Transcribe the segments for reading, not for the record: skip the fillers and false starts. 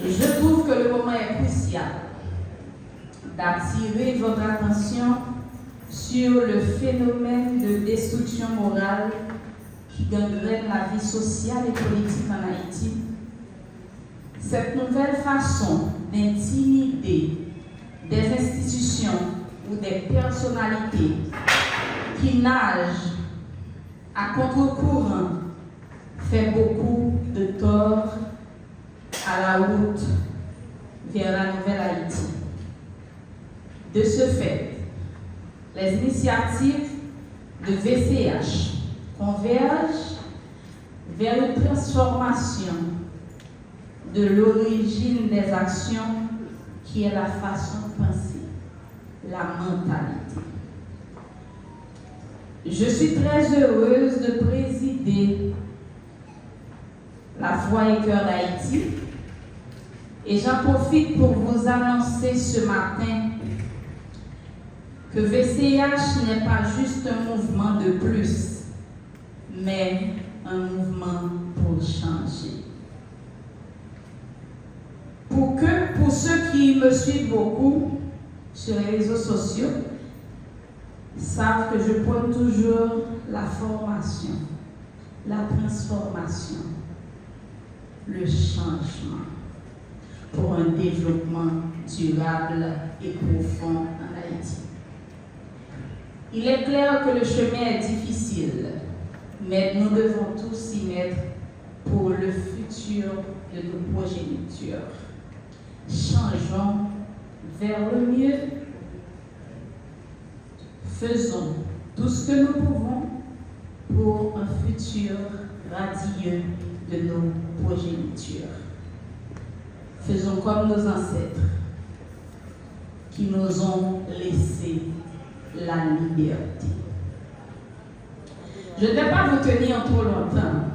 Je trouve que le moment est crucial d'attirer votre attention sur le phénomène de destruction morale qui gangrène la vie sociale et politique en Haïti. Cette nouvelle façon d'intimider des institutions ou des personnalités qui nagent à contre-courant fait beaucoup de tort à la route vers la nouvelle Haïti. De ce fait, les initiatives de VCH convergent vers une transformation de l'origine des actions qui est la façon de penser, la mentalité. Je suis très heureuse de présider la Voix et Cœur d'Haïti et j'en profite pour vous annoncer ce matin que VCH n'est pas juste un mouvement de plus, mais un mouvement pour changer. Pour ceux qui me suivent beaucoup sur les réseaux sociaux, savent que je prône toujours la formation, la transformation, le changement pour un développement durable et profond en Haïti. Il est clair que le chemin est difficile, mais nous devons tous y mettre pour le futur de nos progénitures. Changeons vers le mieux. Faisons tout ce que nous pouvons pour un futur radieux de nos progénitures. Faisons comme nos ancêtres qui nous ont laissé la liberté. Je ne vais pas vous tenir trop longtemps.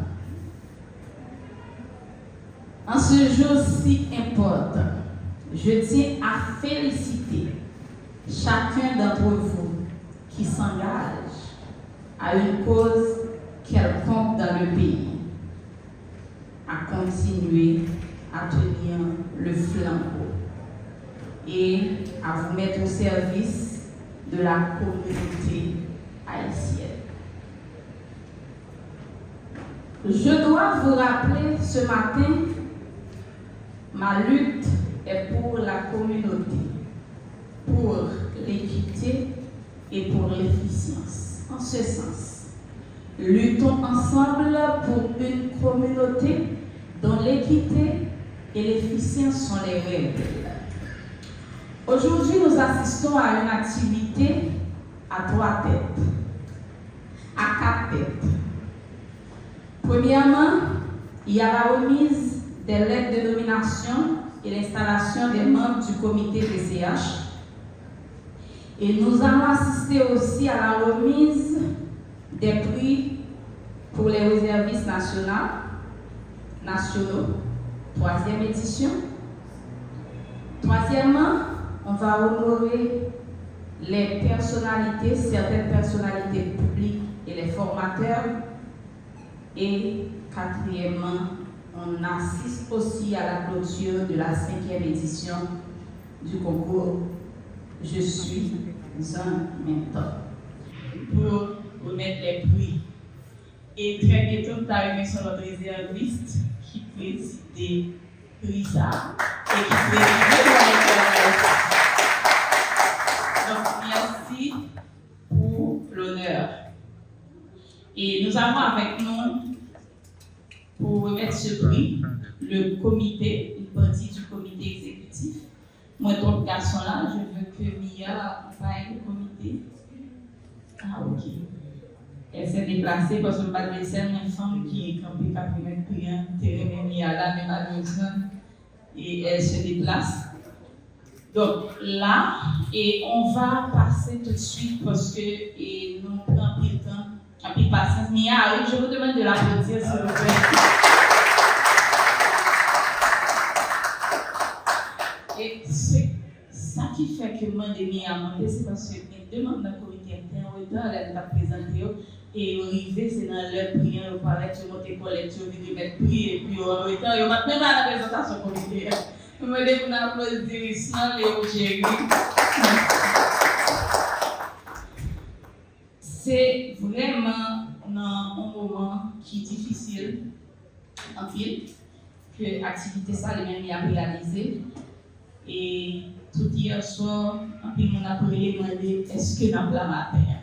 En ce jour si important, je tiens à féliciter chacun d'entre vous qui s'engage à une cause quelconque dans le pays, à continuer à tenir le flambeau et à vous mettre au service de la communauté haïtienne. Je dois vous rappeler ce matin, ma lutte est pour la communauté, pour l'équité et pour l'efficience. En ce sens, luttons ensemble pour une communauté dont l'équité et l'efficience sont les règles. Aujourd'hui, nous assistons à une activité à 3 têtes, à 4 têtes. Premièrement, il y a la remise des lettres de nomination et l'installation des membres du comité VCH. Et nous allons assister aussi à la remise des prix pour les réservistes nationaux, 3e édition. Troisièmement, on va honorer les personnalités, certaines personnalités publiques et les formateurs. Et quatrièmement, on assiste aussi à la clôture de la 5e édition du concours Je suis un mentor pour remettre les prix. Et très bientôt, nous arrivons sur notre réserviste qui préside Risa et qui préside. Donc, merci pour l'honneur. Et nous avons avec nous, pour remettre ce prix, le comité, une partie du comité exécutif. Moi, d'autres garçons là, je veux que Mia accompagne le comité. Ah, ok. Elle s'est déplacée parce que je ne pas laisser une femme qui est campée par une prière, terrain Mia là, même à l'automne, et elle se déplace. Donc là, et on va passer tout de suite parce que nous prenons plus de temps. Après patience, Mia arrive, je vous demande de l'applaudir s'il vous plaît. Et c'est ça qui fait que moi, Mia a monté, c'est parce que les deux membres d'un comité interne, elle a présenté, et arrivé, c'est dans leur prière, au palais, tu montes collecte, tu viens mettre prier, et puis en même temps, il va même à la présentation comité. Je me dis qu'on applaudit sans Léo Jerry. C'est vraiment un moment qui est difficile, en pile, que l'activité ça lui-même a réalisé. Et tout hier soir, en pile, on a demandé est-ce que nous avons la matière?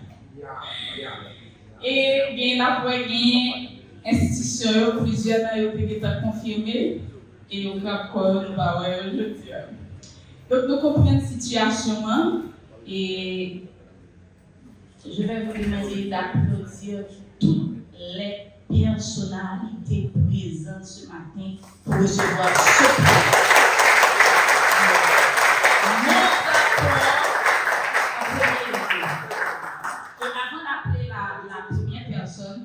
Et bien après, il y a une institution, plusieurs qui ont confirmé, et nous avons aujourd'hui. Donc, nous comprenons la situation, hein, et je vais vous demander d'applaudir toutes les personnalités présentes ce matin pour recevoir ce prix. Avant d'appeler la première personne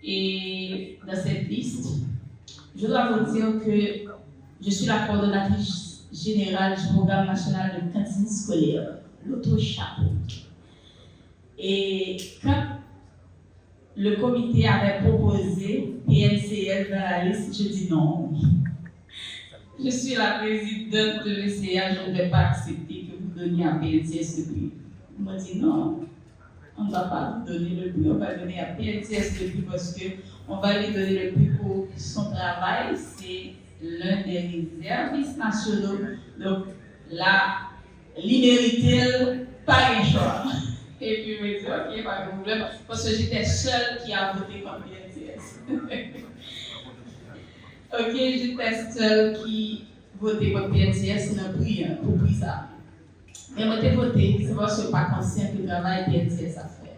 et dans cette liste, je dois vous dire que je suis la coordonnatrice générale du programme national de cantine scolaire, l'auto-chapeau. Et quand le comité avait proposé PNCS dans la liste, je dis non. Je suis la présidente de l'ECA, je ne vais pas accepter que vous donniez à PNCS le prix. On m'a dit non, on ne va pas vous donner le prix, on va donner à PNCS le prix parce qu'on va lui donner le prix pour son travail. C'est l'un des réservistes nationaux. Donc là, l'immérité, pas un choix. Et puis, je me dis, ok, pas de problème, parce que j'étais seule qui a voté pour PNCS. Ok, j'étais seule qui votait pour PNCS, n'a pris pour ça. Mais moi, j'ai voté, c'est parce que je ne suis pas conscient que le travail PNCS a fait.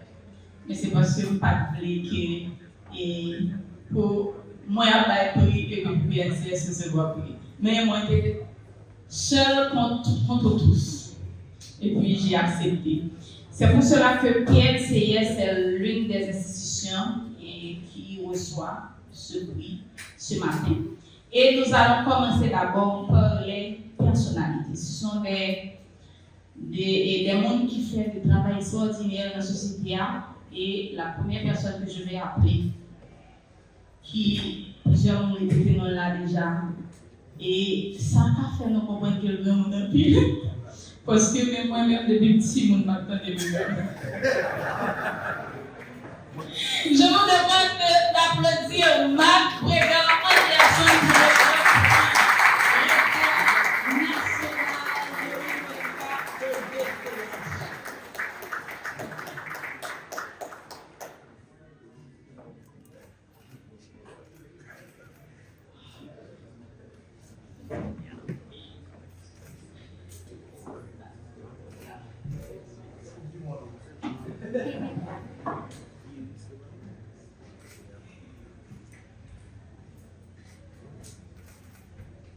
Mais c'est parce que je ne suis pas appliqué. Et pour moi, je n'ai pas pris que pour PNCS, je dois prier. Mais moi, j'étais seule contre tous. Et puis, j'ai accepté. C'est pour cela que PNCS est l'une des institutions qui reçoit ce prix ce matin. Et nous allons commencer d'abord par les personnalités. Ce sont des gens qui font du travail extraordinaire dans la société. Et la première personne que je vais appeler, qui plusieurs ont été là déjà, et ça a fait nous comprendre que le monde est pile. Parce que même moi-même, depuis petit, je m'attendais même. Je vous demande d'applaudir Marc Brégard, Anderson pour